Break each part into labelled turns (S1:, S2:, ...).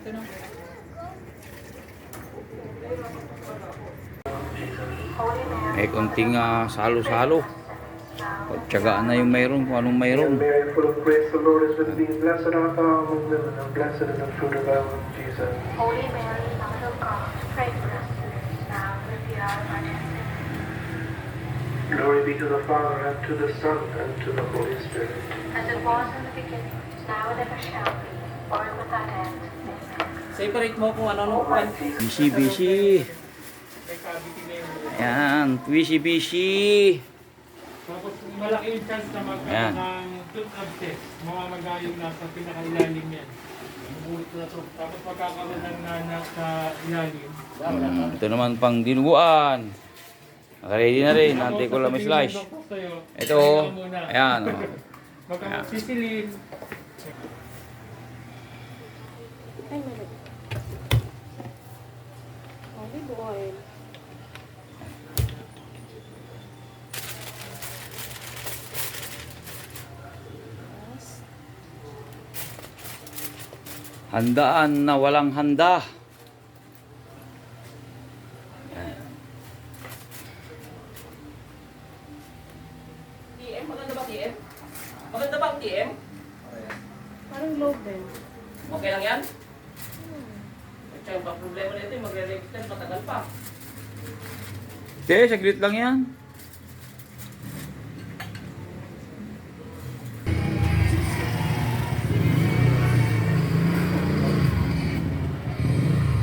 S1: ito na.
S2: May konting salo-salo. Pagtsagaan na yung mayroon kung anong mayroon.
S3: Mary, full of grace, the Lord is with thee. Blessed art thou among women, and blessed is the fruit of thy womb, Jesus.
S4: Holy Mary, Mother of God, pray for us sinners now and at the hour of our death.
S3: Glory be to the Father, and to the Son, and to the Holy Spirit.
S4: As it was in the beginning, now and ever shall be, world without end. Amen.
S1: Separate mo kung ano kwan.
S2: Busy. Ayan, busy.
S5: Tapos malaki yung chance na
S2: Ayan.
S5: magkaroon ng tooth abscess. Mamamagayong nasa pinakailalim yan. Mabulit na ito. Tapos magkakaroon ng nanak sa ilalim.
S2: Ito naman pang dinuguan. Nakaready na rin. Nantay ko lang may slice. Ito. Ayan.
S5: Magkakasisilin.
S6: Olive oil.
S2: Handaan na walang handa.
S1: TM? Maganda ba TM? Maganda ba ang TM?
S6: Parang low din.
S1: Okay lang yan? At saka yung problema nito yung magre-resistant matagal pa.
S2: Saglit lang yan.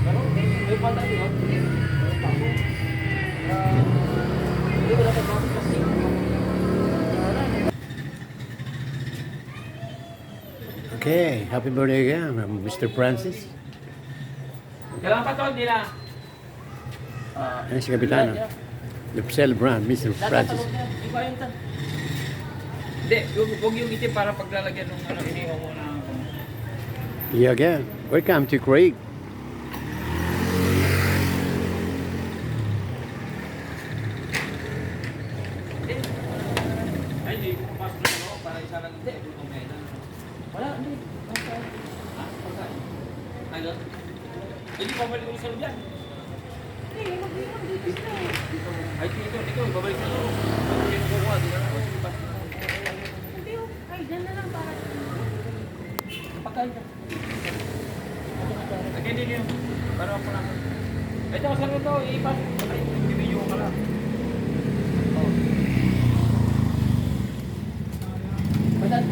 S1: Pero may pantay din ako. Hindi ko natin bakit kasi.
S7: Okay, happy birthday again, Mr. Francis.
S1: Kailangan pa to, hindi na.
S7: Ano si Kapitano? The celebrant, Mr. Francis.
S1: Hindi ko ayun tan. Hindi, huwag yung itim para paglalagyan ng ano, inihaw mo na.
S7: Yeah, again. Welcome to Craig.
S1: Ay, hindi ko papasok na ako para isa lang. Hindi, okay na. Wala, hindi. Pagkain. Ayun. Hindi, babalik ulit sa loob yan. Ay, dito, babalik sa loob. Babalik ko kuha, di na ako.
S6: Ay, dyan na lang para.
S1: Pagkain ka. Lagyan din yun. Para ako lang. Ito, saan ito? Iipas. Ay, bibidyo ka lang. Oh. Badan.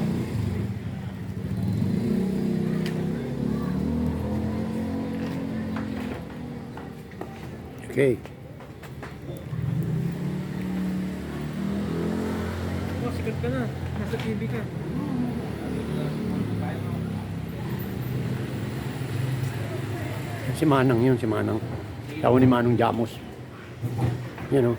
S7: Okay.
S5: Oh, sikat ka na. Nasa TV ka.
S7: Si Manang yun, si Manang. Tao ni Manong Jamos. Yan o.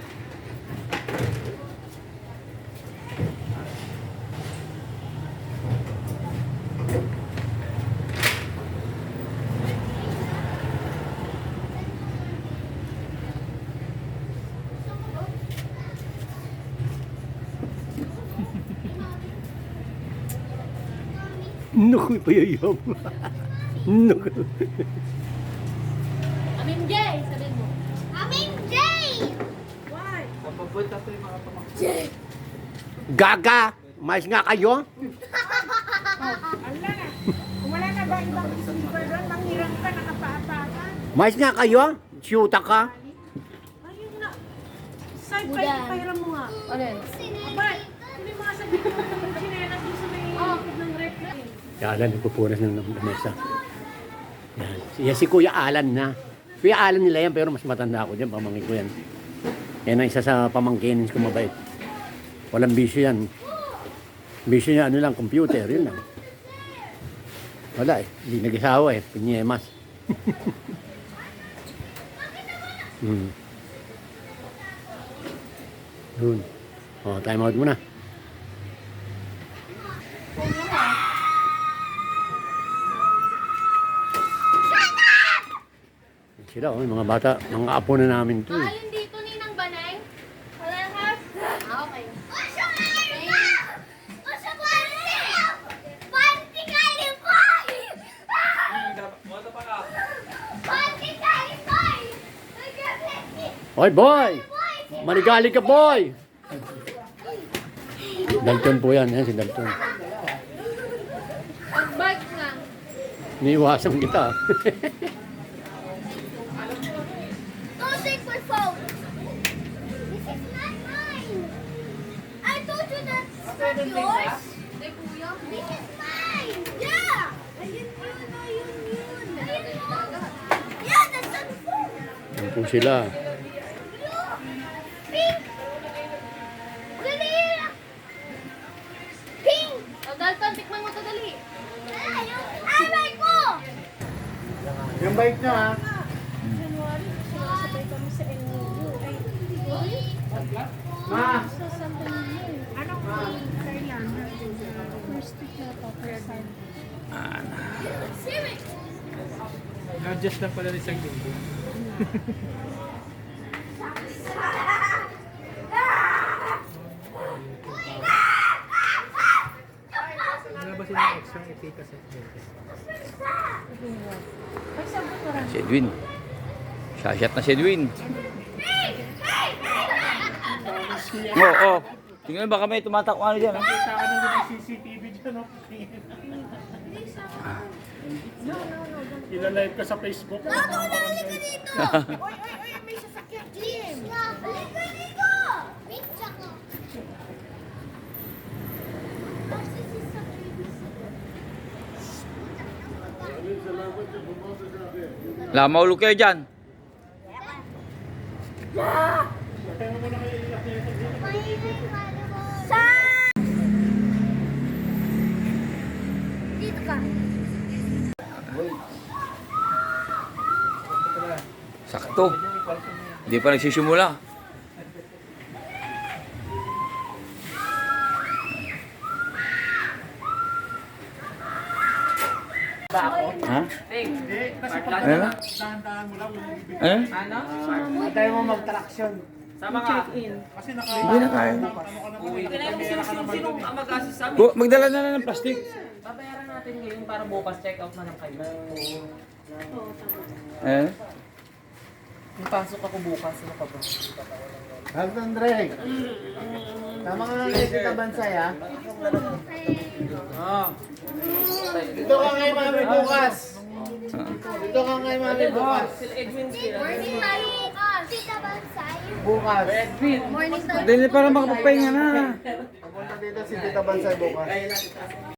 S7: Naku, payayam. Naku.
S6: Amin Jay, sabihin mo.
S4: Amin, Jay!
S6: Why?
S1: Papunta ko yung mga pamak.
S7: Gaga! Mais nga kayo?
S6: Ala na. Kung wala na ba ibang sleeper doon, manghirang ka, nakapaapakan.
S7: Mais nga kayo? Siyuta ka?
S6: Ayun na. Side pa yung pahiram mo nga.
S8: Ano yun?
S6: Aba, hindi mga sabi ko ng chinelas doon sa may likod ng rep na.
S7: Si Alan, nagpupunas ng lamesa. Yan. Yan si Kuya Alan na. Kuya Alan nila yan, pero mas matanda ako dyan. Pamangkin ko yan. Yan ang isa sa pamangkinin ko mabait. Walang bisyo yan. Bisyo niya, ano lang, computer. Yun lang. Wala eh. Hindi nag-isawa eh. Pinyemas. Yun. O, time out muna. Sila, oh, yung mga bata, mga apo na namin to.
S8: Ayun dito, Ninang Baneng. Wala ka? Okay.
S4: Panty ka, Lipoy!
S1: Moto pa ka.
S7: Hoy, boy! Manigali ka, boy! Dalton po yan. Yan si Dalton.
S8: Bike nga.
S7: Niiwasan kita.
S8: Don't take my phone. This is not mine. I told you that's not yours. This is mine. Yeah. Ayun. Yeah, that's not the phone.
S7: Yan po sila.
S8: Pink. Dali. Pink. O, Dalton, tikman mo to, dali. Alay ko.
S5: Yung bike nyo ha.
S6: January, sinasabay kami sa LU. Ay,
S5: Ma!
S6: sa Santa Maria. Anong kailan? First week na to, first time.
S5: Na-adjust lang pala ni isang linggo. Wala ba silang extra etika sa
S6: Ay, sabot na rin.
S2: Si Edwin. Shashat na si Edwin. Oo. Tingnan baka may tumatak ano dyan. Ha?
S5: Sa akin nandun ang CCTV dyan, no? Ilalive ka sa Facebook.
S8: Oy, may sasakyan. Jim. Halika dito. Pizza ko.
S2: Wala, maulog kayo dyan.
S8: Dito ka.
S2: Sakto. Hindi pa nagsisimula. Ha?
S5: Kasi pag
S2: Ano?
S5: dahan-dahan mo lang,
S2: Ano?
S5: tayo mo mag-traction.
S1: Sama ka.
S5: Kasi
S2: Hindi na kaya.
S1: Uwi ko na yung sino ang mag-assist sa amin.
S2: Magdala na lang ng plastic.
S1: Babayaran natin ngayon para bukas check out na lang kayo.
S2: Eh?
S1: Yung pasok ako bukas, ano ka ba?
S5: Hagdan, Drake. Tama ka nga kay Tita Bansay, ha? Dito ka ngayon, mami, bukas. Dito ka ngayon, mami, bukas.
S1: Sila Edwin sila.
S8: Morning tayo bukas. Tita Bansay.
S5: Bukas.
S8: Morning tayo.
S2: Dahil para makapagpahinga na.
S5: Pupunta dito si Tita Bansay bukas.